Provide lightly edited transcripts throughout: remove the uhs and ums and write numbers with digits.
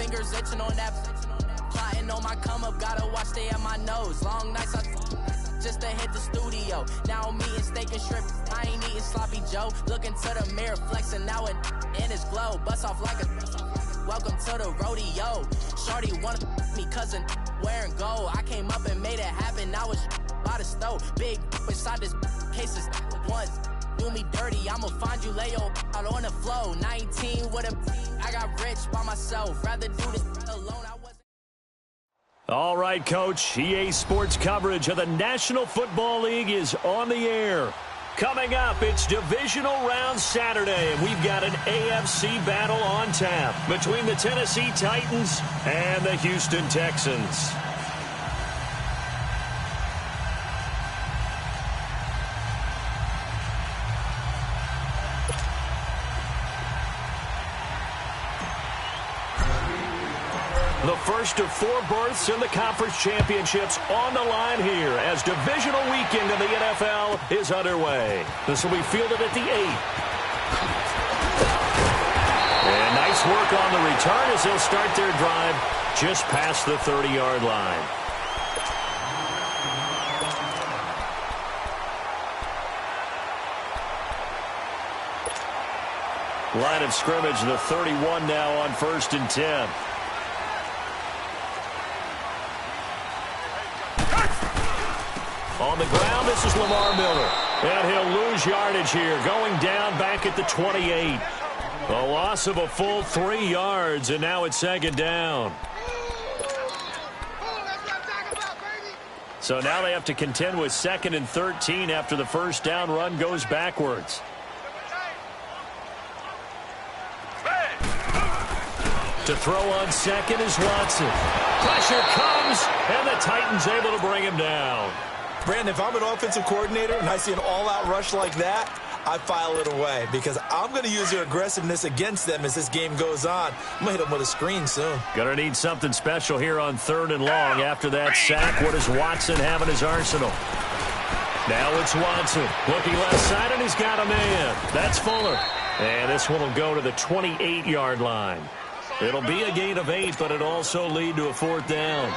fingers itching on that. Plotting on my come up, gotta watch stay at my nose. Long nights just to hit the studio. Now I'm eating steak and shrimp. I ain't eating sloppy Joe. Looking to the mirror, flexing now and in his glow. Bust off like a welcome to the rodeo. Shorty wanna me cousin wearing gold. I came up and made it happen. I was by the stove. Big inside this cases once. Do me dirty, I'ma find you, lay your out on the floor. 19 with a I got rich by myself. Rather do this alone. All right, Coach. EA Sports coverage of the National Football League is on the air. Coming up, it's Divisional Round Saturday, and we've got an AFC battle on tap between the Tennessee Titans and the Houston Texans. The first of 4 berths in the conference championships on the line here as divisional weekend in the NFL is underway. This will be fielded at the 8. And nice work on the return as they'll start their drive just past the 30-yard line. Line of scrimmage, the 31 now on 1st and 10. On the ground, this is Lamar Miller. And he'll lose yardage here, going down back at the 28. A loss of a full 3 yards, and now it's 2nd down. So now they have to contend with 2nd and 13 after the first down run goes backwards. To throw on 2nd is Watson. Pressure comes, and the Titans able to bring him down. Brandon, if I'm an offensive coordinator and I see an all-out rush like that, I file it away because I'm going to use their aggressiveness against them as this game goes on. I'm going to hit them with a screen soon. Going to need something special here on 3rd and long. After that sack, what does Watson have in his arsenal? Now it's Watson. Looking left side, and he's got a man. That's Fuller. And this one will go to the 28-yard line. It'll be a gain of 8, but it'll also lead to a 4th down.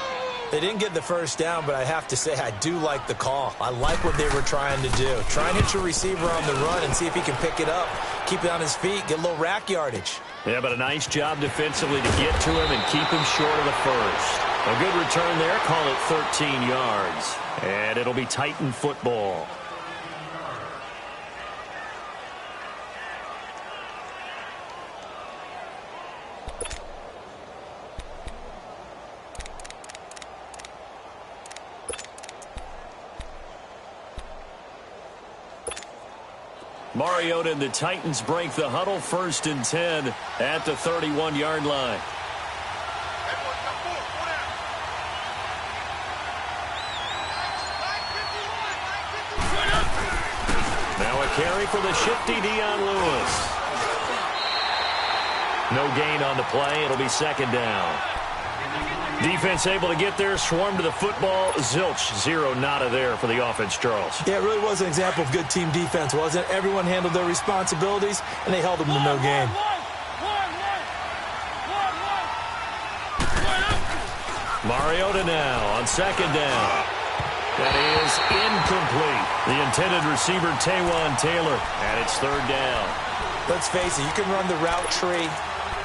They didn't get the first down, but I have to say I do like the call. I like what they were trying to do. Try and hit your receiver on the run and see if he can pick it up, keep it on his feet, get a little rack yardage. Yeah, but a nice job defensively to get to him and keep him short of the first. A good return there, call it 13 yards. And it'll be Titan football. Mariota and the Titans break the huddle, 1st and 10 at the 31-yard line. Now a carry for the shifty Dion Lewis. No gain on the play. It'll be 2nd down. Defense able to get there, swarm to the football. Zilch, 0 nada there for the offense, Charles. Yeah, it really was an example of good team defense, wasn't it? Everyone handled their responsibilities, and they held them to no gain. Mariota now on 2nd down. That is incomplete. The intended receiver, Taywan Taylor, and it's 3rd down. Let's face it, you can run the route tree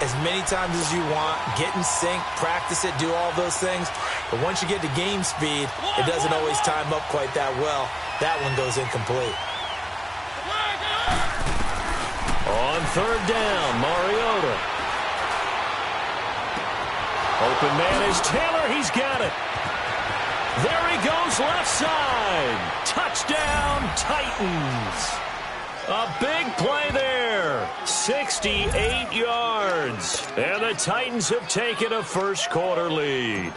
as many times as you want, get in sync, practice it, do all those things. But once you get to game speed, it doesn't always time up quite that well. That one goes incomplete. On 3rd down, Mariota. Open man is Taylor. He's got it. There he goes, left side. Touchdown, Titans. A big play there. 68 yards. And the Titans have taken a first-quarter lead.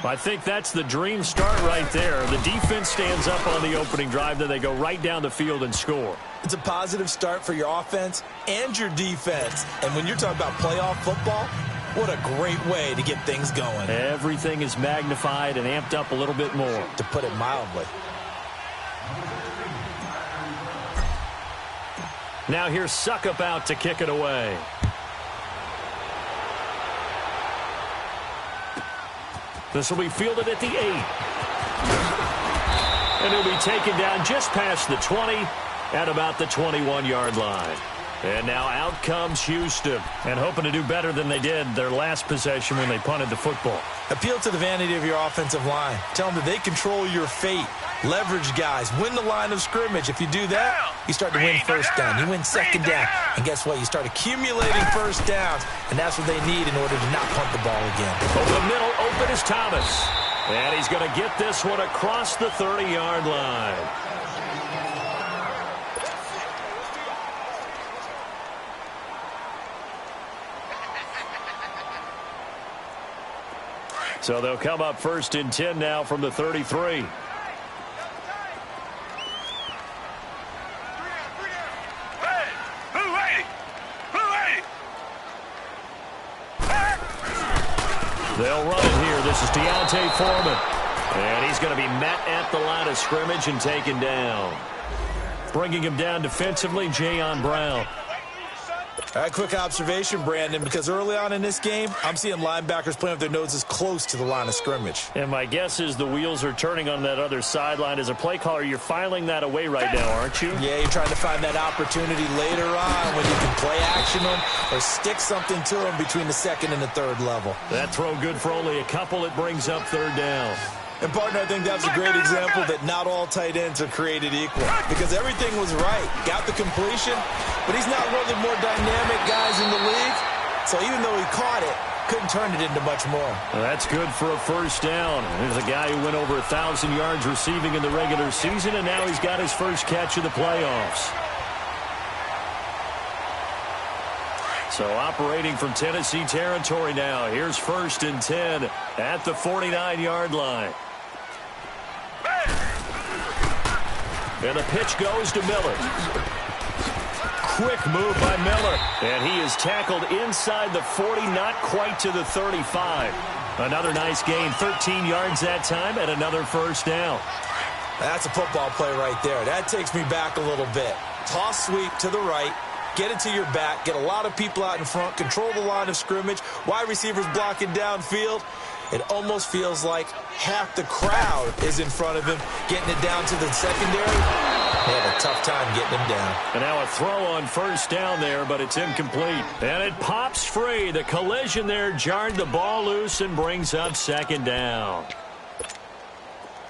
I think that's the dream start right there. The defense stands up on the opening drive, then they go right down the field and score. It's a positive start for your offense and your defense. And when you're talking about playoff football, what a great way to get things going. Everything is magnified and amped up a little bit more. To put it mildly. Now here's Suckup out to kick it away. This will be fielded at the 8. And he'll be taken down just past the 20 at about the 21-yard line. And now out comes Houston, and hoping to do better than they did their last possession when they punted the football. Appeal to the vanity of your offensive line. Tell them that they control your fate. Leverage guys. Win the line of scrimmage. If you do that, you start to win first down. You win second down. And guess what? You start accumulating first downs, and that's what they need in order to not punt the ball again. Over the middle, open is Thomas. And he's going to get this one across the 30-yard line. So they'll come up 1st and 10 now from the 33. They'll run it here. This is Deontay Foreman. And he's going to be met at the line of scrimmage and taken down. Bringing him down defensively, Jayon Brown. All right, quick observation, Brandon, because early on in this game, I'm seeing linebackers playing with their noses close to the line of scrimmage. And my guess is the wheels are turning on that other sideline. As a play caller, you're filing that away right now, aren't you? Yeah, you're trying to find that opportunity later on when you can play action them or stick something to them between the 2nd and the 3rd level. That throw good for only a couple. It brings up 3rd down. And, partner, I think that's a great example that not all tight ends are created equal because everything was right. Got the completion, but he's not one of the more dynamic guys in the league. So even though he caught it, couldn't turn it into much more. Well, that's good for a first down. There's a guy who went over 1,000 yards receiving in the regular season, and now he's got his first catch of the playoffs. So operating from Tennessee territory now. Here's 1st and 10 at the 49-yard line. And the pitch goes to Miller. Quick move by Miller. And he is tackled inside the 40, not quite to the 35. Another nice gain, 13 yards that time, and another first down. That's a football play right there. That takes me back a little bit. Toss sweep to the right. Get it to your back. Get a lot of people out in front. Control the line of scrimmage. Wide receivers blocking downfield. It almost feels like half the crowd is in front of him, getting it down to the secondary. They have a tough time getting him down. And now a throw on first down there, but it's incomplete. And it pops free. The collision there jarred the ball loose and brings up 2nd down.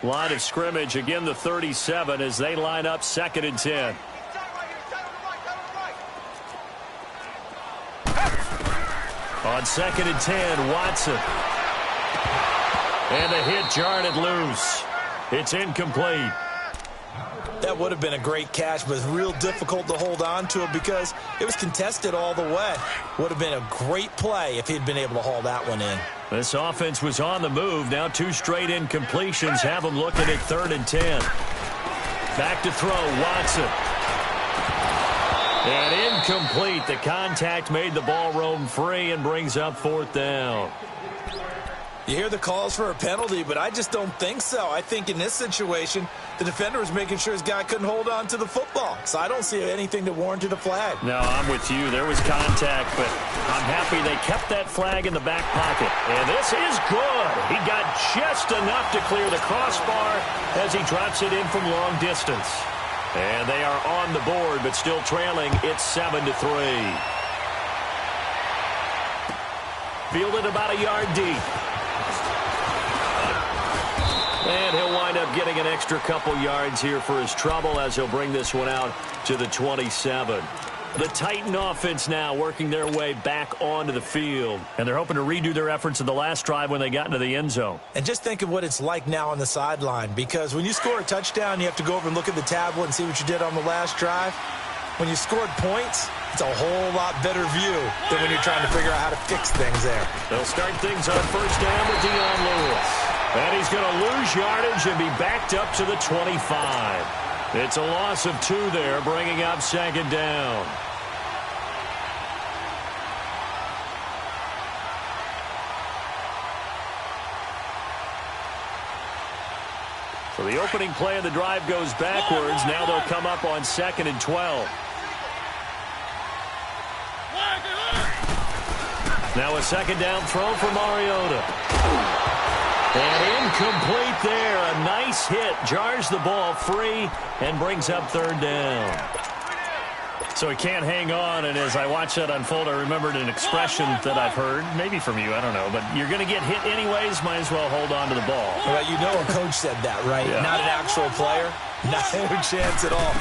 Line of scrimmage, again the 37 as they line up 2nd and 10. On 2nd and 10, Watson. And the hit jarred it loose. It's incomplete. That would have been a great catch, but real difficult to hold on to it because it was contested all the way. Would have been a great play if he'd been able to haul that one in. This offense was on the move. Now 2 straight incompletions have them looking at 3rd and 10. Back to throw, Watson. And incomplete. The contact made the ball roam free and brings up 4th down. You hear the calls for a penalty, but I just don't think so. I think in this situation, the defender was making sure his guy couldn't hold on to the football. So I don't see anything that warranted a flag. No, I'm with you. There was contact, but I'm happy they kept that flag in the back pocket. And this is good. He got just enough to clear the crossbar as he drops it in from long distance. And they are on the board, but still trailing. It's 7-3. Fielded about a yard deep. And he'll wind up getting an extra couple yards here for his trouble as he'll bring this one out to the 27. The Titan offense now working their way back onto the field. And they're hoping to redo their efforts in the last drive when they got into the end zone. And just think of what it's like now on the sideline, because when you score a touchdown, you have to go over and look at the tablet and see what you did on the last drive. When you scored points, it's a whole lot better view than when you're trying to figure out how to fix things there. They'll start things on first down with Dion Lewis. And he's going to lose yardage and be backed up to the 25. It's a loss of 2 there, bringing up 2nd down. So the opening play of the drive goes backwards. Now they'll come up on 2nd and 12. Now a 2nd down throw for Mariota. And incomplete there. A nice hit. Jars the ball free and brings up third down. So he can't hang on, and as I watched that unfold, I remembered an expression that I've heard, maybe from you, I don't know, but you're going to get hit anyways, might as well hold on to the ball. Well, you know a coach said that, right? Yeah. Not an actual player. Not a chance at all.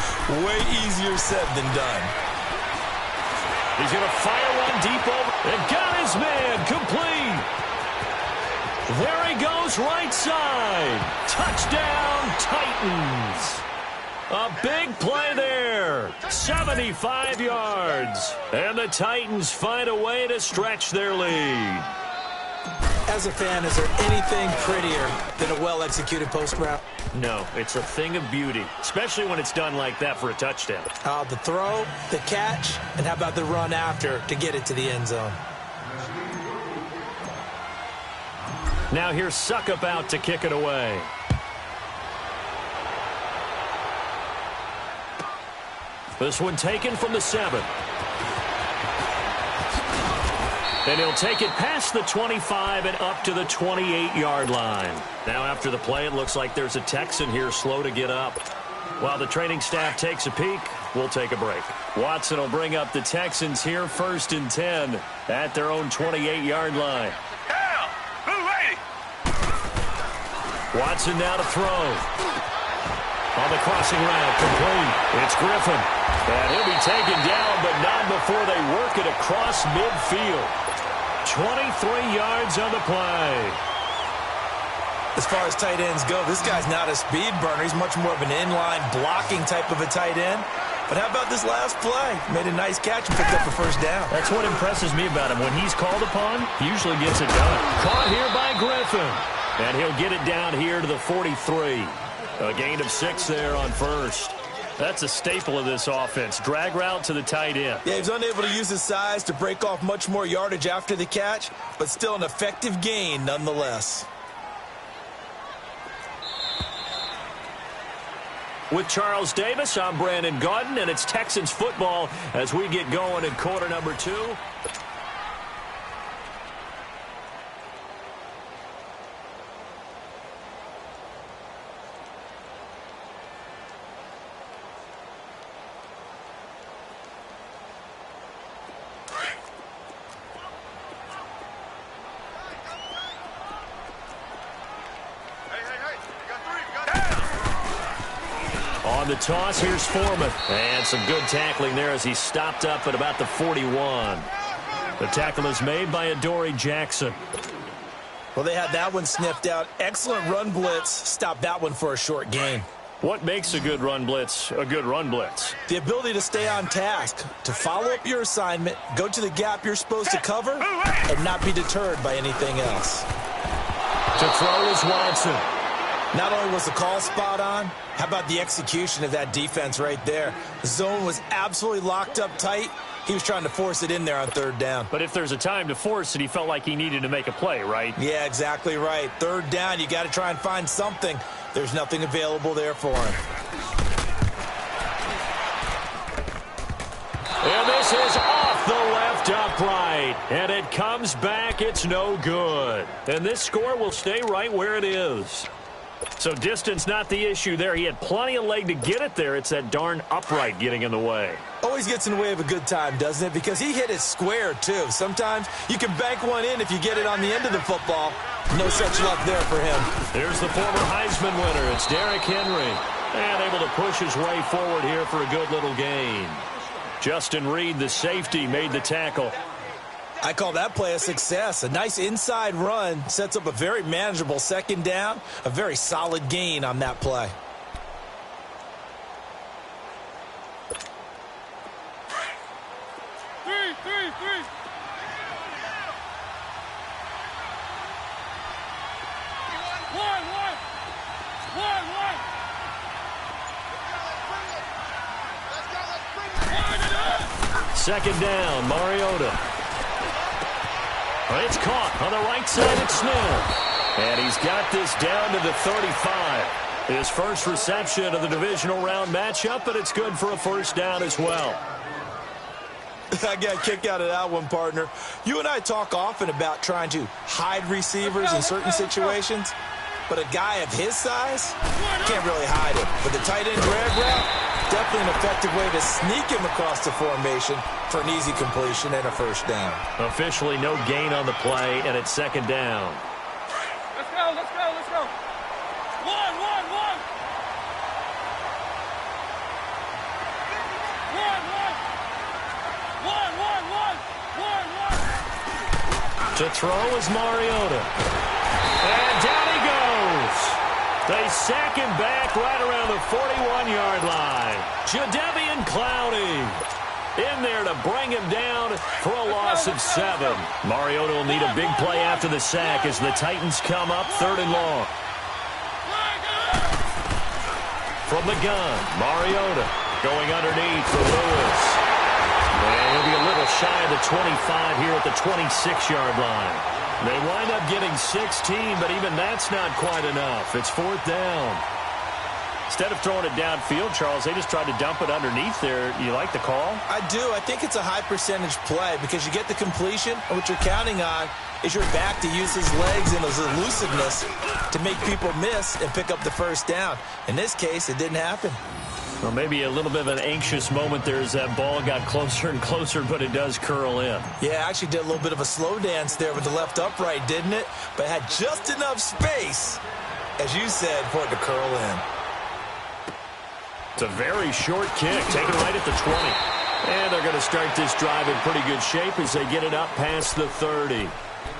Way easier said than done. He's going to fire one deep over, and got his man, complete. There he goes, right side. Touchdown, Titans. A big play there, 75 yards, and the Titans find a way to stretch their lead. As a fan, is there anything prettier than a well-executed post route? No, it's a thing of beauty, especially when it's done like that for a touchdown. The throw, the catch, and how about the run after to get it to the end zone? Now here's Suckup out to kick it away. This one taken from the 7. And he'll take it past the 25 and up to the 28-yard line. Now after the play, it looks like there's a Texan here slow to get up. While the training staff takes a peek, we'll take a break. Watson will bring up the Texans here, 1st and 10 at their own 28-yard line. Watson now to throw. On the crossing route, complete. It's Griffin. And he'll be taken down, but not before they work it across midfield. 23 yards on the play. As far as tight ends go, this guy's not a speed burner. He's much more of an inline blocking type of a tight end. But how about this last play? Made a nice catch and picked up a first down. That's what impresses me about him. When he's called upon, he usually gets it done. Caught here by Griffin. And he'll get it down here to the 43. A gain of 6 there on first. That's a staple of this offense. Drag route to the tight end. Yeah, he's unable to use his size to break off much more yardage after the catch, but still an effective gain nonetheless. With Charles Davis, I'm Brandon Gaudin, and it's Texans football as we get going in quarter number 2. On the toss, here's Foreman. And some good tackling there as he stopped up at about the 41. The tackle is made by Adoree Jackson. Well, they had that one sniffed out. Excellent run blitz. Stopped that one for a short gain. What makes a good run blitz a good run blitz? The ability to stay on task, to follow up your assignment, go to the gap you're supposed to cover, and not be deterred by anything else. To throw is Watson. Not only was the call spot on, how about the execution of that defense right there? The zone was absolutely locked up tight. He was trying to force it in there on 3rd down. But if there's a time to force it, he felt like he needed to make a play, right? Yeah, exactly right. 3rd down, you got to try and find something. There's nothing available there for him. And this is off the left upright. And it comes back. It's no good. And this score will stay right where it is. So distance not the issue there. He had plenty of leg to get it there. It's that darn upright getting in the way. Always gets in the way of a good time, doesn't it? Because he hit it square, too. Sometimes you can bank one in if you get it on the end of the football. No such luck there for him. There's the former Heisman winner. It's Derrick Henry. And able to push his way forward here for a good little gain. Justin Reed, the safety, made the tackle. I call that play a success. A nice inside run sets up a very manageable 2nd down. A very solid gain on that play. Three. Second down, Mariota. It's caught on the right side at Smith. And he's got this down to the 35. His first reception of the divisional round matchup, but it's good for a 1st down as well. I got a kick out of that one, partner. You and I talk often about trying to hide receivers in certain situations, but a guy of his size can't really hide him. But the tight end drag route, definitely an effective way to sneak him across the formation for an easy completion and a first down. Officially no gain on the play, and it's second down. Let's go, let's go, let's go. One. To throw is Mariota. And down he goes. They sack him back right around the 41-yard line. Jadeveon Clowney in there to bring him down for a loss of 7. Mariota will need a big play after the sack as the Titans come up 3rd and long. From the gun, Mariota going underneath for Lewis. And he'll be a little shy of the 25 here at the 26-yard line. They wind up getting 16, but even that's not quite enough. It's 4th down. Instead of throwing it downfield, Charles, they just tried to dump it underneath there. You like the call? I do. I think it's a high percentage play because you get the completion, and what you're counting on is your back to use his legs and his elusiveness to make people miss and pick up the first down. In this case, it didn't happen. Well, maybe a little bit of an anxious moment there as that ball got closer and closer, but it does curl in. Yeah, actually did a little bit of a slow dance there with the left upright, didn't it? But had just enough space, as you said, for it to curl in. It's a very short kick, taken right at the 20. And they're going to start this drive in pretty good shape as they get it up past the 30.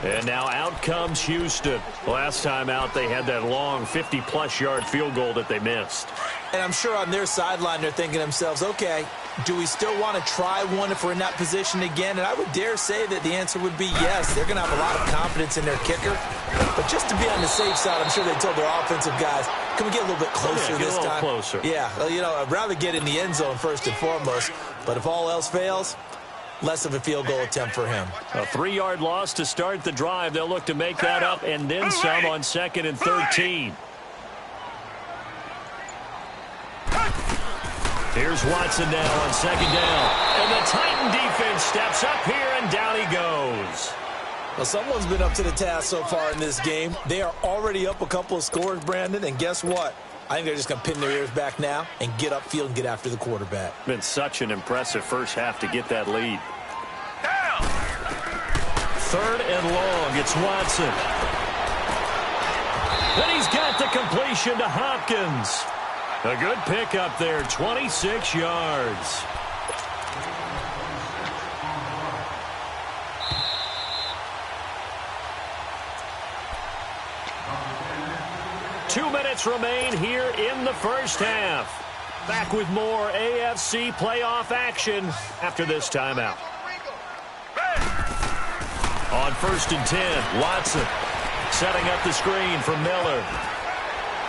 And now out comes Houston. Last time out, they had that long 50-plus yard field goal that they missed. And I'm sure on their sideline, they're thinking to themselves, okay, do we still want to try one if we're in that position again? And I would dare say that the answer would be yes. They're going to have a lot of confidence in their kicker. But just to be on the safe side, I'm sure they told their offensive guys, can we get a little bit closer this time? Get a little closer. Yeah, well, you know, I'd rather get in the end zone first and foremost. But if all else fails, less of a field goal attempt for him. A 3-yard loss to start the drive. They'll look to make that up and then some on 2nd and 13. Here's Watson now on 2nd down. And the Titan defense steps up here, and down he goes. Well, someone's been up to the task so far in this game. They are already up a couple of scores, Brandon, and guess what? I think they're just going to pin their ears back now and get upfield and get after the quarterback. Been such an impressive first half to get that lead. 3rd and long. It's Watson. And he's got the completion to Hopkins. A good pickup there, 26 yards. Two minutes remain here in the first half. Back with more AFC playoff action after this timeout. On 1st and 10, Watson setting up the screen for Miller.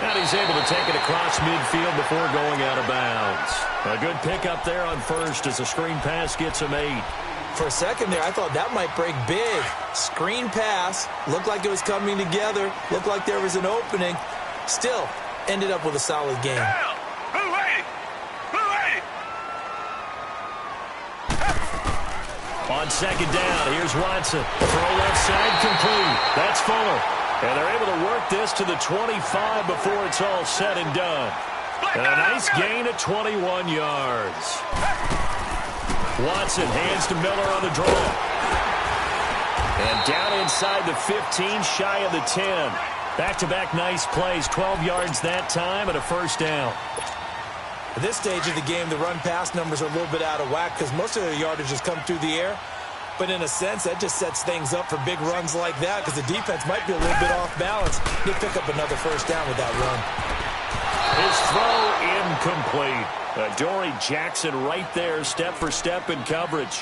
And he's able to take it across midfield before going out of bounds. A good pickup there on 1st as a screen pass gets him 8. For a second there, I thought that might break big. Screen pass, looked like it was coming together, looked like there was an opening. Still, ended up with a solid game. On 2nd down, here's Watson. Throw left side complete. That's Fuller. And they're able to work this to the 25 before it's all said and done. And a nice gain of 21 yards. Watson hands to Miller on the draw. And down inside the 15, shy of the 10. Back-to-back nice plays, 12 yards that time and a first down. At this stage of the game, the run-pass numbers are a little bit out of whack because most of their yardage has come through the air. But in a sense, that just sets things up for big runs like that because the defense might be a little bit off balance. They pick up another first down with that run. His throw incomplete. Dory Jackson right there, step for step in coverage.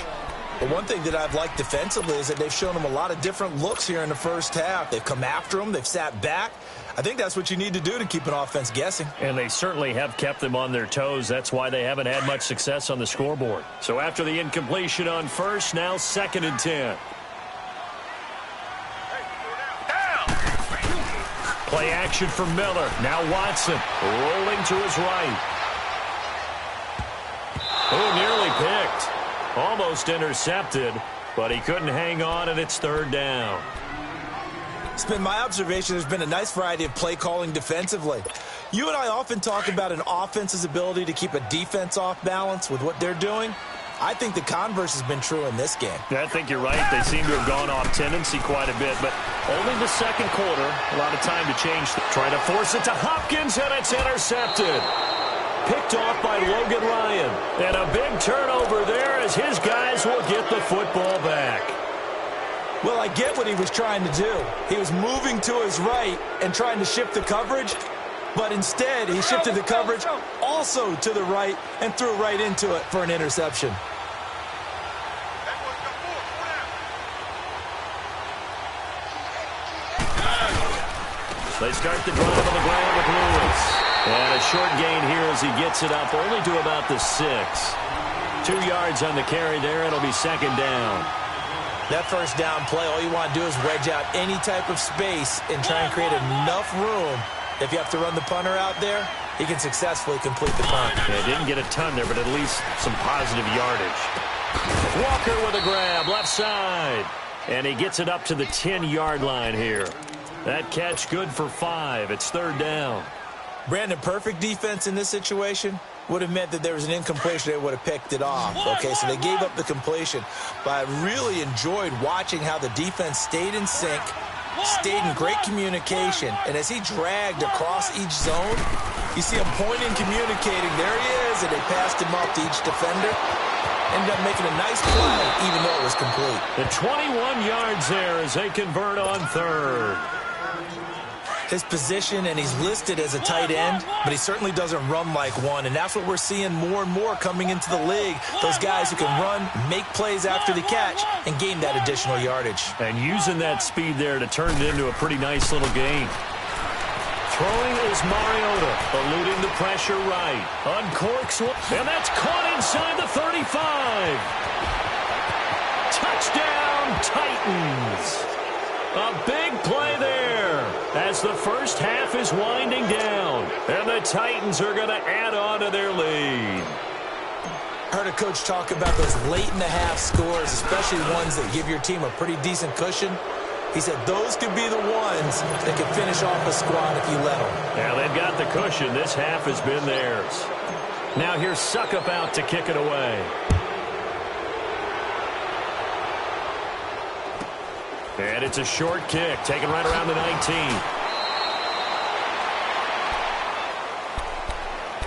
But one thing that I've liked defensively is that they've shown them a lot of different looks here in the first half. They've come after them. They've sat back. I think that's what you need to do to keep an offense guessing. And they certainly have kept them on their toes. That's why they haven't had much success on the scoreboard. So after the incompletion on 1st, now 2nd and 10. Play action for Miller. Now Watson rolling to his right. Oh, nearly picked. Almost intercepted, but he couldn't hang on, and it's third down. It's been my observation there's been a nice variety of play calling defensively. You and I often talk about an offense's ability to keep a defense off balance with what they're doing. I think the converse has been true in this game. Yeah, I think you're right. They seem to have gone off tendency quite a bit, but only the second quarter. A lot of time to change. Trying to force it to Hopkins, and it's intercepted. Picked off by Logan Ryan. And a big turnover there as his guys will get the football back. Well, I get what he was trying to do. He was moving to his right and trying to shift the coverage, but instead he shifted the coverage also to the right and threw right into it for an interception. They start the drive on the ground with Lewis. And a short gain here as he gets it up only to about the 6. 2 yards on the carry there. It'll be second down. That first down play, all you want to do is wedge out any type of space and try and create enough room. If you have to run the punter out there, he can successfully complete the punt. Yeah, didn't get a ton there, but at least some positive yardage. Walker with a grab, left side. And he gets it up to the 10-yard line here. That catch good for 5. It's third down. Brandon, perfect defense in this situation would have meant that there was an incompletion. They would have picked it off. Okay, so they gave up the completion. But I really enjoyed watching how the defense stayed in sync, stayed in great communication. And as he dragged across each zone, you see him pointing, communicating. There he is, and they passed him off to each defender. Ended up making a nice play, even though it was complete. The 21 yards there as they convert on third. His position, and he's listed as a tight end, but he certainly doesn't run like one, and that's what we're seeing more and more coming into the league. Those guys who can run, make plays after the catch, and gain that additional yardage. And using that speed there to turn it into a pretty nice little gain. Throwing is Mariota, eluding the pressure right. Uncorks one, and that's caught inside the 35. Touchdown, Titans. A big play there as the first half is winding down. And the Titans are going to add on to their lead. I heard a coach talk about those late-in-the-half scores, especially ones that give your team a pretty decent cushion. He said those could be the ones that can finish off a squad if you let them. Yeah, they've got the cushion. This half has been theirs. Now here's Suckup out to kick it away. And it's a short kick, taken right around the 19.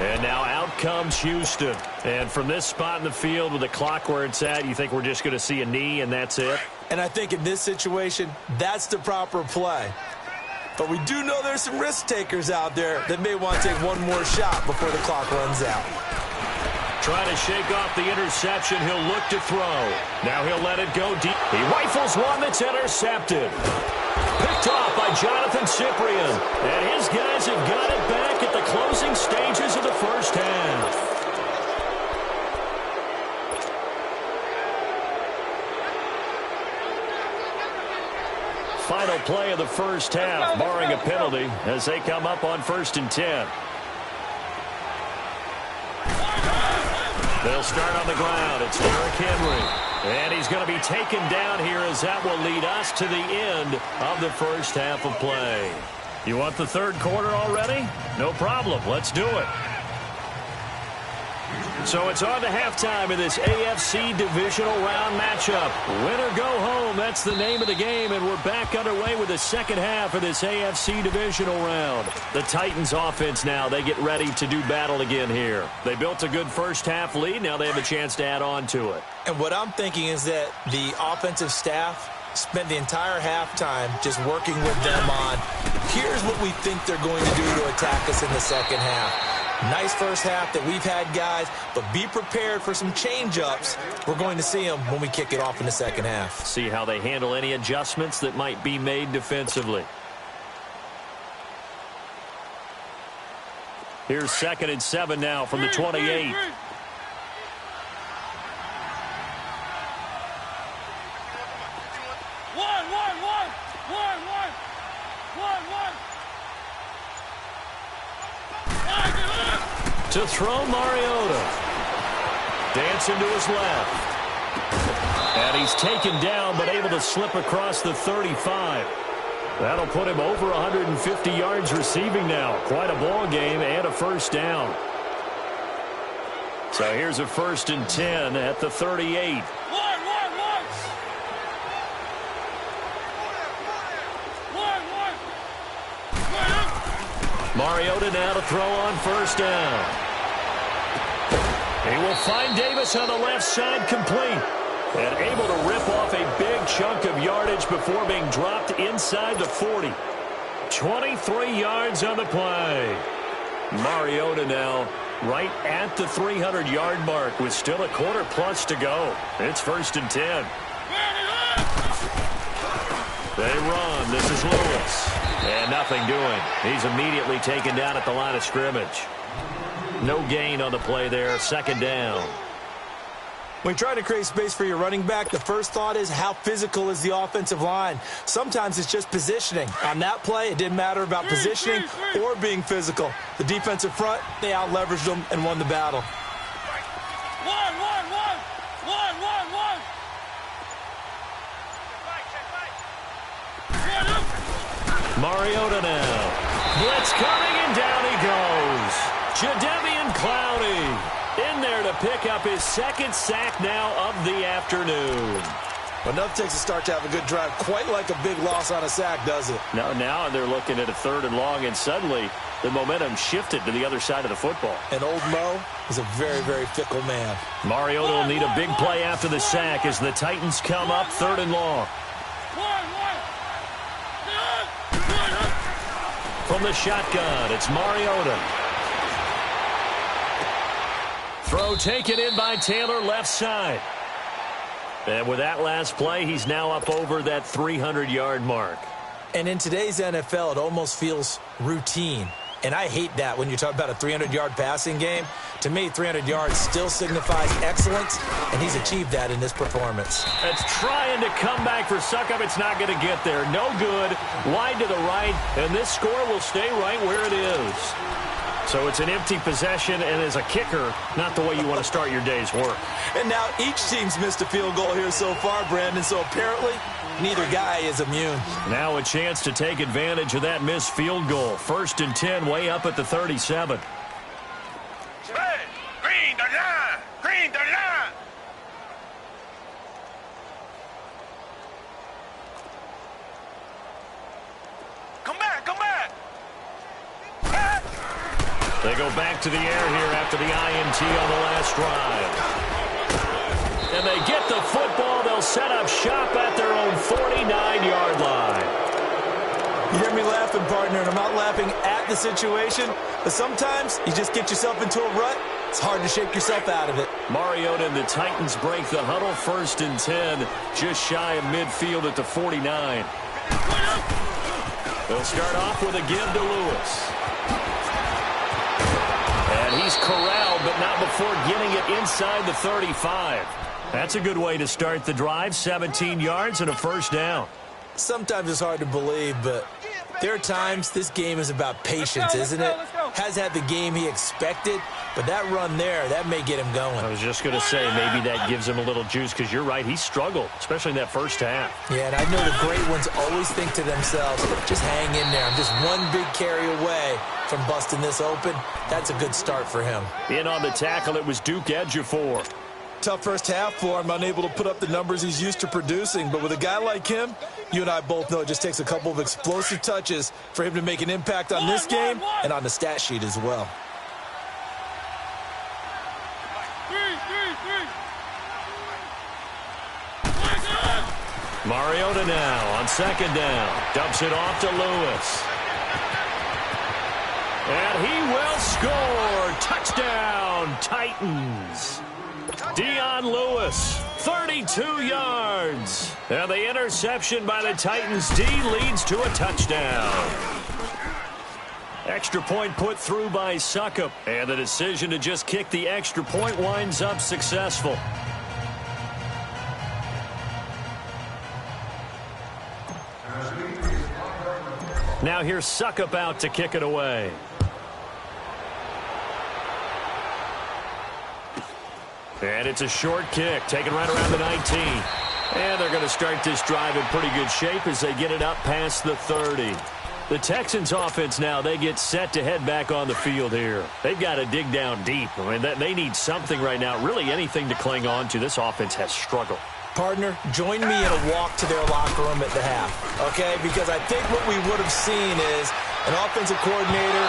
And now out comes Houston. And from this spot in the field with the clock where it's at, you think we're just going to see a knee and that's it? And I think in this situation, that's the proper play. But we do know there's some risk takers out there that may want to take one more shot before the clock runs out. Trying to shake off the interception. He'll look to throw. Now he'll let it go deep. He rifles one that's intercepted. Picked off by Jonathan Cyprien. And his guys have got it back at the closing stages of the first half. Final play of the first half, barring a penalty, as they come up on 1st and 10. They'll start on the ground. It's Derrick Henry. And he's going to be taken down here as that will lead us to the end of the first half of play. You want the third quarter already? No problem. Let's do it. So it's on to halftime in this AFC divisional round matchup. Win or go home, that's the name of the game, and we're back underway with the second half of this AFC divisional round. The Titans offense now, they get ready to do battle again here. They built a good first half lead, now they have a chance to add on to it. And what I'm thinking is that the offensive staff spent the entire halftime just working with them on, here's what we think they're going to do to attack us in the second half. Nice first half that we've had, guys, but be prepared for some change-ups. We're going to see them when we kick it off in the second half. See how they handle any adjustments that might be made defensively. Here's 2nd and 7 now from the 28. To throw Mariota. Dancing to his left. And he's taken down, but able to slip across the 35. That'll put him over 150 yards receiving now. Quite a ball game and a first down. So here's a 1st and 10 at the 38. Mariota now to throw on 1st down. He will find Davis on the left side, complete. And able to rip off a big chunk of yardage before being dropped inside the 40. 23 yards on the play. Mariota now right at the 300-yard mark with still a quarter plus to go. It's 1st and 10. They run. This is Lewis. And nothing doing. He's immediately taken down at the line of scrimmage. No gain on the play there. 2nd down. When you try to create space for your running back, the first thought is how physical is the offensive line. Sometimes it's just positioning. On that play, it didn't matter about positioning or being physical. The defensive front, they out-leveraged them and won the battle. Mariota now. Blitz coming, and down he goes. Jadeveon Clowney in there to pick up his 2nd sack now of the afternoon. Enough takes a start to have a good drive. Quite like a big loss on a sack, does it? Now they're looking at a 3rd and long, and suddenly the momentum shifted to the other side of the football. And old Mo is a very, very fickle man. Mariota will need a big play after the sack as the Titans come up 3rd and long. From the shotgun, it's Mariota. Throw taken in by Taylor, left side. And with that last play, he's now up over that 300-yard mark. And in today's NFL, it almost feels routine. And I hate that when you talk about a 300-yard passing game. To me, 300 yards still signifies excellence, and he's achieved that in this performance. It's trying to come back for Succop. It's not going to get there. No good. Wide to the right, and this score will stay right where it is. So it's an empty possession, and as a kicker, not the way you want to start your day's work. And now each team's missed a field goal here so far, Brandon, so apparently neither guy is immune. Now a chance to take advantage of that missed field goal. 1st and 10, way up at the 37. Green the line! Green the line! Come back, come back! They go back to the air here after the INT on the last drive. And they get the football. They'll set up shop at their own 49-yard line. You hear me laughing, partner, and I'm not laughing at the situation, but sometimes you just get yourself into a rut. It's hard to shake yourself out of it. Mariota and the Titans break the huddle. 1st and 10, just shy of midfield at the 49. They'll start off with a give to Lewis. And he's corralled, but not before getting it inside the 35. That's a good way to start the drive. 17 yards and a 1st down. Sometimes it's hard to believe, but there are times this game is about patience, isn't it? Has had the game he expected, but that run there, that may get him going. I was just going to say, maybe that gives him a little juice, because you're right, he struggled, especially in that first half. Yeah, and I know the great ones always think to themselves, just hang in there. I'm just one big carry away from busting this open. That's a good start for him. In on the tackle, it was Duke Ejiofor. Tough first half for him, unable to put up the numbers he's used to producing. But with a guy like him, you and I both know it just takes a couple of explosive touches for him to make an impact on this game and on the stat sheet as well. Mariota now on 2nd down. Dumps it off to Lewis. And he will score. Touchdown, Titans. Dion Lewis, 32 yards. And the interception by the Titans D leads to a touchdown. Extra point put through by Succop. And the decision to just kick the extra point winds up successful. Now here's Succop out to kick it away. And it's a short kick, taken right around the 19. And they're going to start this drive in pretty good shape as they get it up past the 30. The Texans offense now, they get set to head back on the field here. They've got to dig down deep. I mean, they need something right now, really anything to cling on to. This offense has struggled. Partner, join me in a walk to their locker room at the half, okay? Because I think what we would have seen is an offensive coordinator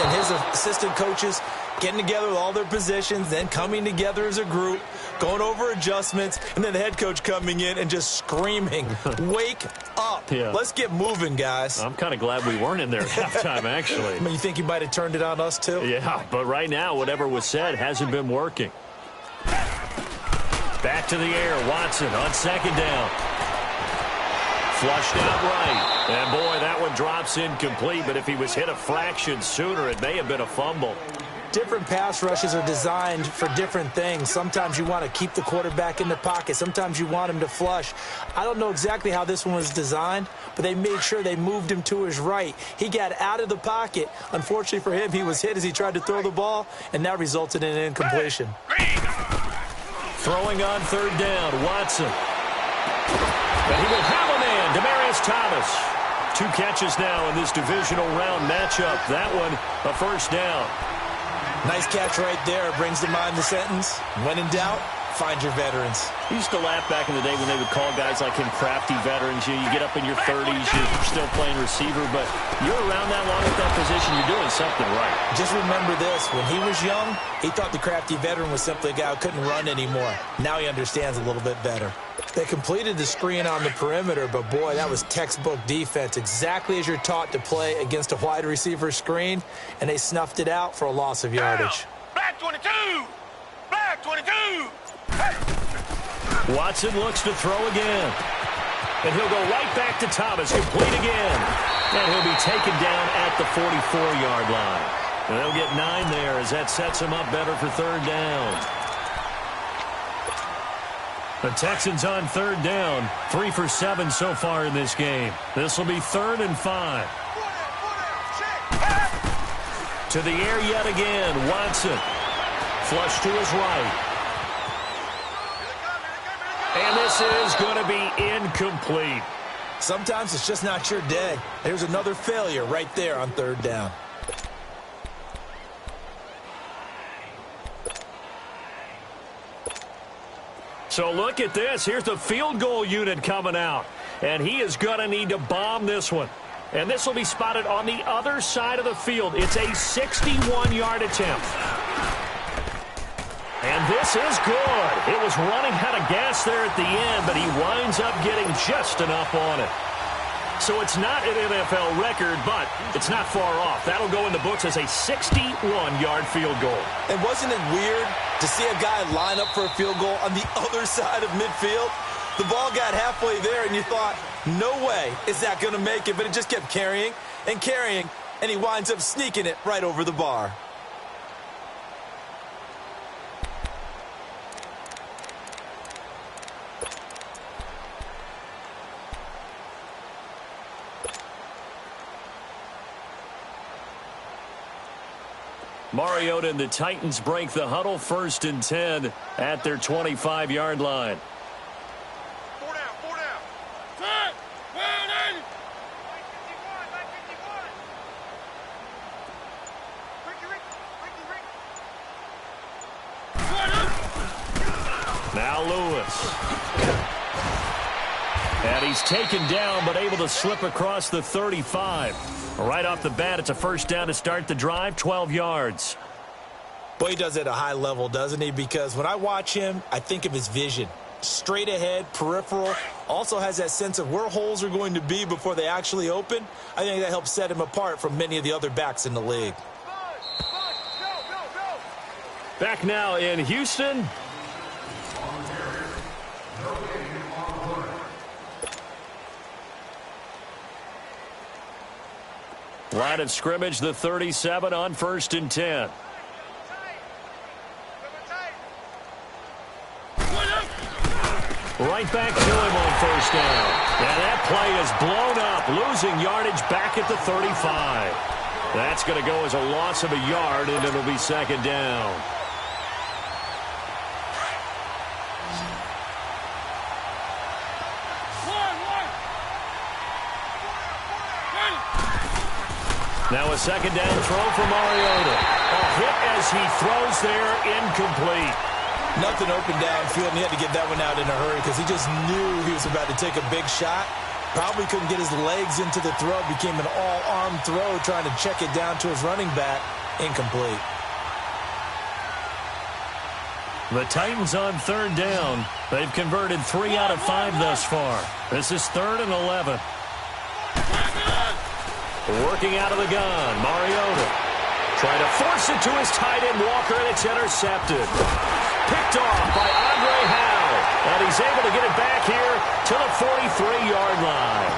and his assistant coaches getting together with all their positions, then coming together as a group, going over adjustments, and then the head coach coming in and just screaming, wake up. Yeah. Let's get moving, guys. I'm kind of glad we weren't in there at halftime, actually. I mean, you think you might have turned it on us, too? Yeah, but right now, whatever was said hasn't been working. Back to the air, Watson on second down. Flushed out right. And, boy, that one drops incomplete, but if he was hit a fraction sooner, it may have been a fumble. Different pass rushes are designed for different things. Sometimes you want to keep the quarterback in the pocket. Sometimes you want him to flush. I don't know exactly how this one was designed, but they made sure they moved him to his right. He got out of the pocket. Unfortunately for him, he was hit as he tried to throw the ball, and that resulted in an incompletion. Throwing on third down, Watson. But he will have a man, Demaryius Thomas. 2 catches now in this divisional round matchup. That one, a first down. Nice catch right there. Brings to mind the sentence, when in doubt, find your veterans. I used to laugh back in the day when they would call guys like him crafty veterans. You get up in your 30s, you're still playing receiver, but you're around that long at that position, you're doing something right. Just remember this, when he was young, he thought the crafty veteran was simply a guy who couldn't run anymore. Now he understands a little bit better. They completed the screen on the perimeter, but boy, that was textbook defense, exactly as you're taught to play against a wide receiver screen, and they snuffed it out for a loss of yardage. Black 22! Black 22! Hey! Watson looks to throw again. And he'll go right back to Thomas, complete again. And he'll be taken down at the 44-yard line. And they'll get 9 there as that sets him up better for third down. The Texans on third down, 3 for 7 so far in this game. This will be 3rd and 5. To the air yet again, Watson. Flush to his right. And this is going to be incomplete. Sometimes it's just not your day. There's another failure right there on third down. So look at this. Here's the field goal unit coming out. And he is going to need to bomb this one. And this will be spotted on the other side of the field. It's a 61-yard attempt. And this is good. It was running out of gas there at the end, but he winds up getting just enough on it. So it's not an NFL record, but it's not far off. That'll go in the books as a 61-yard field goal. And wasn't it weird to see a guy line up for a field goal on the other side of midfield? The ball got halfway there, and you thought, no way is that going to make it, but it just kept carrying, and he winds up sneaking it right over the bar. Mariota and the Titans break the huddle, 1st and 10 at their 25-yard line. 4 down, 4 down. Turn! Well in! Now Lewis. And he's taken down, but able to slip across the 35. Right off the bat, it's a first down to start the drive, 12 yards. Boy, he does it at a high level, doesn't he? Because when I watch him, I think of his vision. Straight ahead, peripheral. Also has that sense of where holes are going to be before they actually open. I think that helps set him apart from many of the other backs in the league. Back now in Houston. Line of scrimmage, the 37 on 1st and 10. Right back to him on 1st down. And that play is blown up, losing yardage back at the 35. That's going to go as a loss of a yard, and it'll be 2nd down. Now a second down throw for Mariota. A hit as he throws there, incomplete. Nothing open downfield, and he had to get that one out in a hurry because he just knew he was about to take a big shot. Probably couldn't get his legs into the throw. Became an all-arm throw, trying to check it down to his running back. Incomplete. The Titans on third down. They've converted 3 out of 5 thus far. This is 3rd and 11. Working out of the gun, Mariota. Trying to force it to his tight end, Walker, and it's intercepted. Picked off by Andre Howe. And he's able to get it back here to the 43-yard line.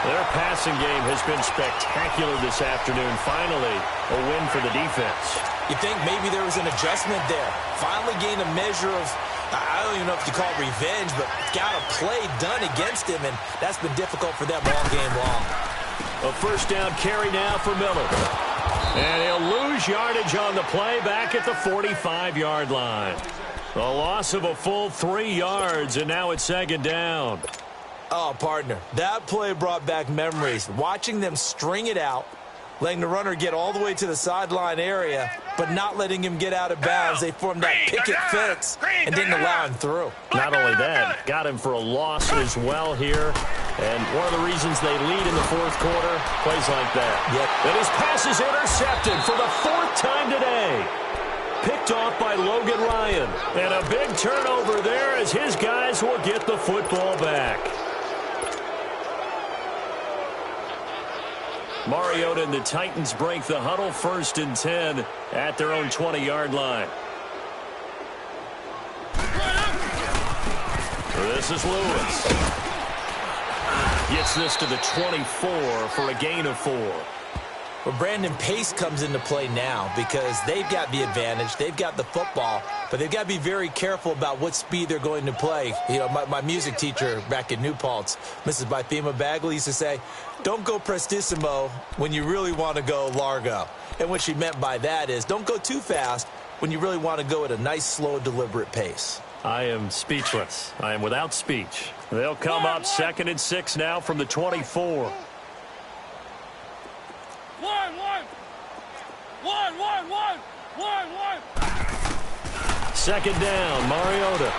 Their passing game has been spectacular this afternoon. Finally, a win for the defense. You think maybe there was an adjustment there. Finally gained a measure of, I don't even know if you call it revenge, but got a play done against him, and that's been difficult for them all game long. A first down carry now for Miller. And he'll lose yardage on the play back at the 45-yard line. A loss of a full 3 yards, and now it's second down. Oh, partner, that play brought back memories. Watching them string it out, letting the runner get all the way to the sideline area, but not letting him get out of bounds. They formed that picket fence and didn't allow him through. Not only that, got him for a loss as well here. And one of the reasons they lead in the fourth quarter, plays like that. Yep. And his pass is intercepted for the 4th time today. Picked off by Logan Ryan. And a big turnover there as his guys will get the football back. Mariota and the Titans break the huddle, 1st and 10 at their own 20-yard line. This is Lewis. Gets this to the 24 for a gain of 4. Well, Brandon, pace comes into play now because they've got the advantage. They've got the football, but they've got to be very careful about what speed they're going to play. You know, my music teacher back in New Paltz, Mrs. Bythema Bagley, used to say, don't go prestissimo when you really want to go largo. And what she meant by that is don't go too fast when you really want to go at a nice, slow, deliberate pace. I am speechless. I am without speech. They'll come up 2nd and 6 now from the 24. Second down, Mariota.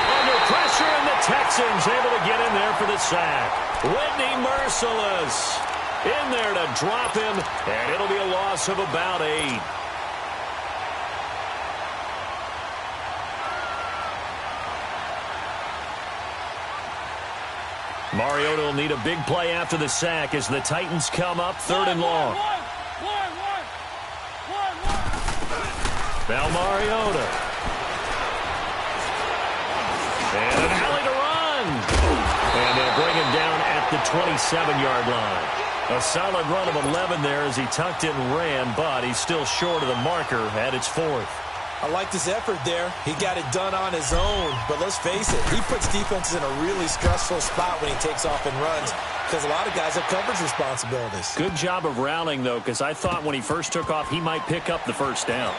Under pressure, and the Texans able to get in there for the sack. Whitney merciless. In there to drop him, and it'll be a loss of about 8. Mariota will need a big play after the sack as the Titans come up 3rd and long. Now Mariota. And an alley to run. And they'll bring him down at the 27-yard line. A solid run of 11 there as he tucked it and ran, but he's still short of the marker at its 4th. I liked his effort there. He got it done on his own. But let's face it, he puts defenses in a really stressful spot when he takes off and runs because a lot of guys have coverage responsibilities. Good job of rallying, though, because I thought when he first took off, he might pick up the first down.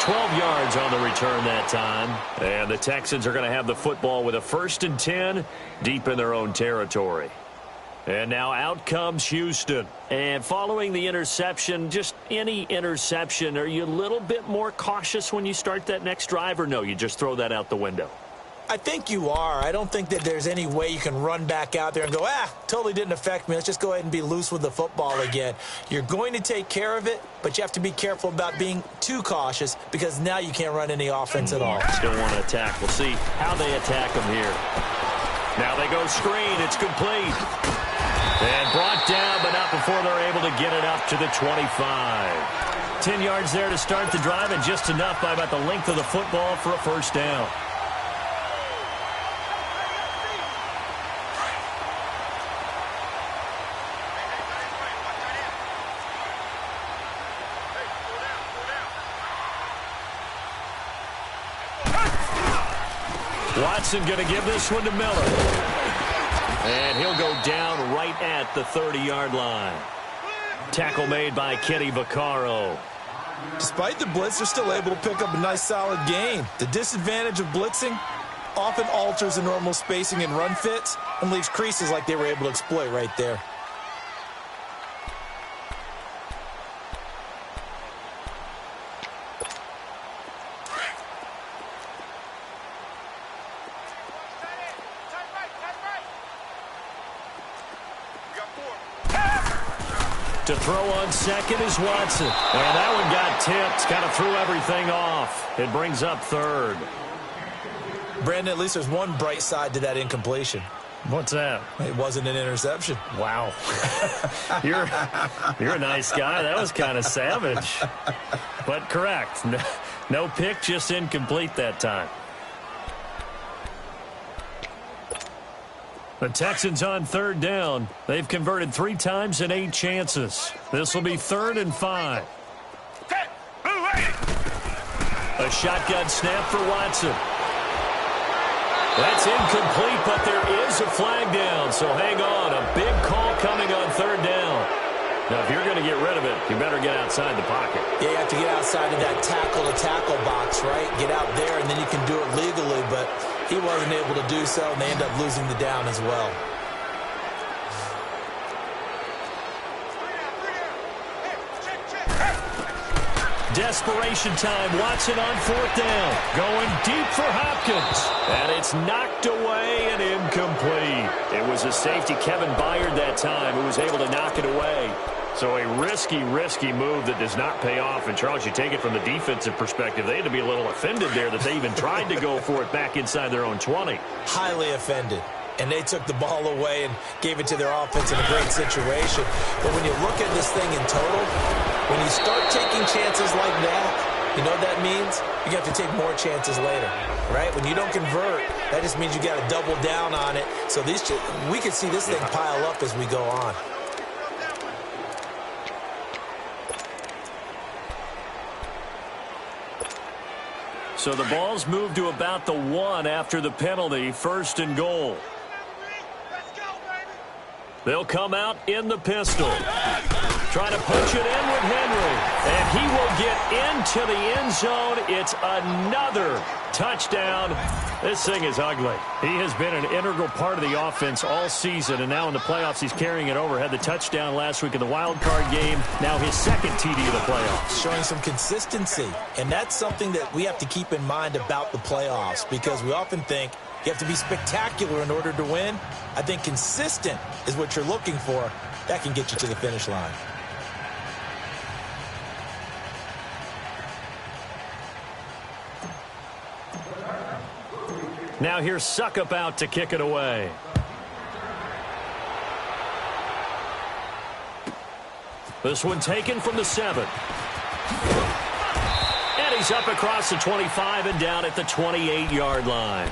12 yards on the return that time. And the Texans are going to have the football with a 1st and 10 deep in their own territory. And now out comes Houston. And following the interception, just any interception, are you a little bit more cautious when you start that next drive, or no, you just throw that out the window? I think you are. I don't think that there's any way you can run back out there and go, totally didn't affect me. Let's just go ahead and be loose with the football again. You're going to take care of it, but you have to be careful about being too cautious because now you can't run any offense at all. Still want to attack. We'll see how they attack them here. Now they go screen. It's complete. And brought down, but not before they're able to get it up to the 25. 10 yards there to start the drive, and just enough by about the length of the football for a first down. Watson going to give this one to Miller. And he'll go down right at the 30-yard line. Tackle made by Kenny Vaccaro. Despite the blitz, they're still able to pick up a nice solid gain. The disadvantage of blitzing, often alters the normal spacing and run fits and leaves creases like they were able to exploit right there. To throw on second is Watson. And that one got tipped. Kind of threw everything off. It brings up third. Brandon, at least there's one bright side to that incompletion. What's that? It wasn't an interception. Wow. You're a nice guy. That was kind of savage. But correct. No pick, just incomplete that time. The Texans on third down. They've converted 3 times in 8 chances. This will be 3rd and 5. A shotgun snap for Watson. That's incomplete, but there is a flag down, so hang on. A big call coming on 3rd down. Now, if you're going to get rid of it, you better get outside the pocket. Yeah, you have to get outside of that tackle-to-tackle box, right? Get out there, and then you can do it legally, but he wasn't able to do so, and they end up losing the down as well. Desperation time. Watson on 4th down. Going deep for Hopkins. And it's knocked away and incomplete. It was a safety, Kevin Byard, that time, who was able to knock it away. So a risky move that does not pay off. And, Charles, you take it from the defensive perspective. They had to be a little offended there that they even tried to go for it back inside their own 20. Highly offended. And they took the ball away and gave it to their offense in a great situation. But when you look at this thing in total, when you start taking chances like that, you know what that means? You have to take more chances later, right? When you don't convert, that just means you got to double down on it. So we can see this thing pile up as we go on. So the ball's moved to about the 1 after the penalty, 1st and goal. They'll come out in the pistol. Trying to punch it in with Henry. And he will get into the end zone. It's another touchdown. This thing is ugly. He has been an integral part of the offense all season, and now in the playoffs he's carrying it over. Had the touchdown last week in the wild card game. Now his 2nd TD of the playoffs. Showing some consistency. And that's something that we have to keep in mind about the playoffs, because we often think you have to be spectacular in order to win. I think consistent is what you're looking for. That can get you to the finish line. Now here's Suckup out to kick it away. This one taken from the 7. And he's up across the 25 and down at the 28-yard line.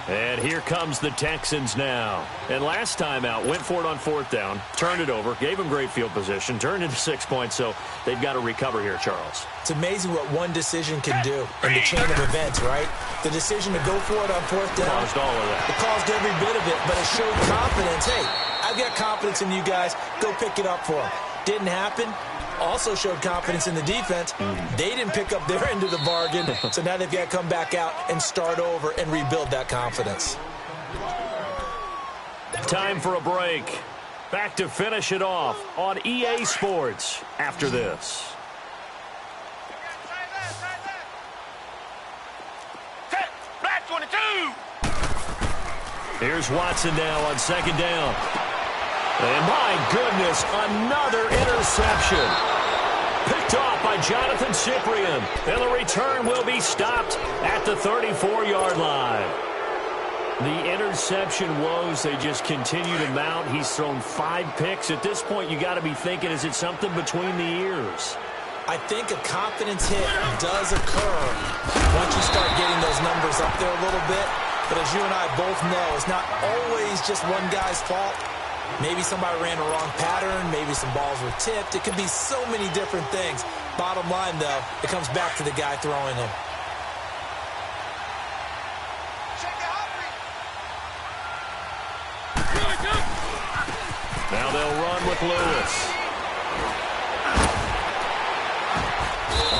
And here comes the Texans now. And last time out, went for it on 4th down, turned it over, gave them great field position, turned into 6 points, so they've got to recover here, Charles. It's amazing what one decision can do in the chain of events, right? The decision to go for it on 4th down. Caused all of that. It caused every bit of it, but it showed confidence. Hey, I've got confidence in you guys. Go pick it up for them. Didn't happen. Also showed confidence in the defense. They didn't pick up their end of the bargain, so now they've got to come back out and start over and rebuild that confidence. Time for a break. Back to finish it off on EA Sports after this. Black 22. Here's Watson now on 2nd down. And my goodness, another interception. Picked off by Jonathan Cyprien. And the return will be stopped at the 34-yard line. The interception woes, they just continue to mount. He's thrown 5 picks. At this point, you got to be thinking, is it something between the ears? I think a confidence hit does occur once you start getting those numbers up there a little bit. But as you and I both know, it's not always just one guy's fault. Maybe somebody ran a wrong pattern. Maybe some balls were tipped. It could be so many different things. Bottom line, though, it comes back to the guy throwing them. Now they'll run with Lewis.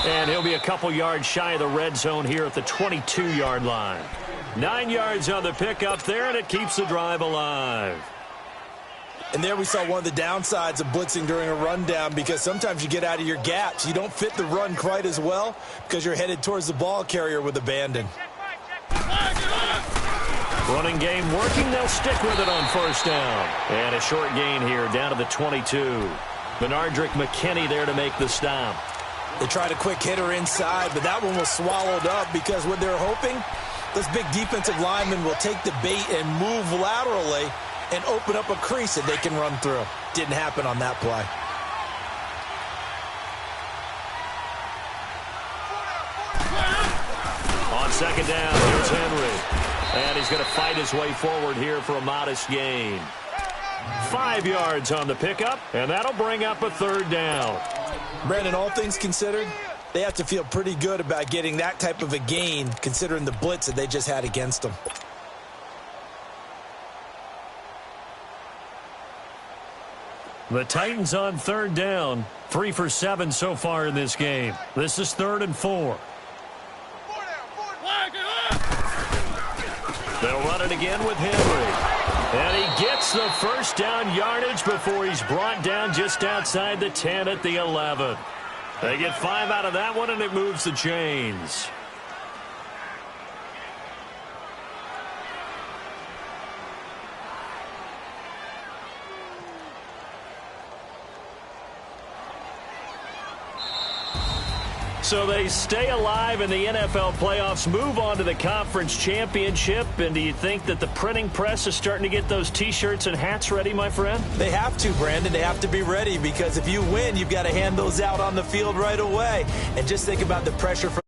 And he'll be a couple yards shy of the red zone here at the 22-yard line. 9 yards on the pickup there, and it keeps the drive alive. And there we saw one of the downsides of blitzing during a rundown, because sometimes you get out of your gaps. You don't fit the run quite as well because you're headed towards the ball carrier with abandon. Running game working. They'll stick with it on first down. And a short gain here down to the 22. Benardrick McKinney there to make the stop. They tried a quick hitter inside, but that one was swallowed up because what they're hoping, this big defensive lineman will take the bait and move laterally and open up a crease that they can run through. Didn't happen on that play. On second down, here's Henry. And he's going to fight his way forward here for a modest gain. 5 yards on the pickup, and that'll bring up a third down. Brandon, all things considered, they have to feel pretty good about getting that type of a gain considering the blitz that they just had against them. The Titans on third down. 3 for 7 so far in this game. This is 3rd and 4. They'll run it again with Henry. And he gets the first down yardage before he's brought down just outside the 10 at the 11. They get 5 out of that one, and it moves the chains. So they stay alive in the NFL playoffs, move on to the conference championship. And do you think that the printing press is starting to get those T-shirts and hats ready, my friend? They have to, Brandon. They have to be ready, because if you win, you've got to hand those out on the field right away. And just think about the pressure from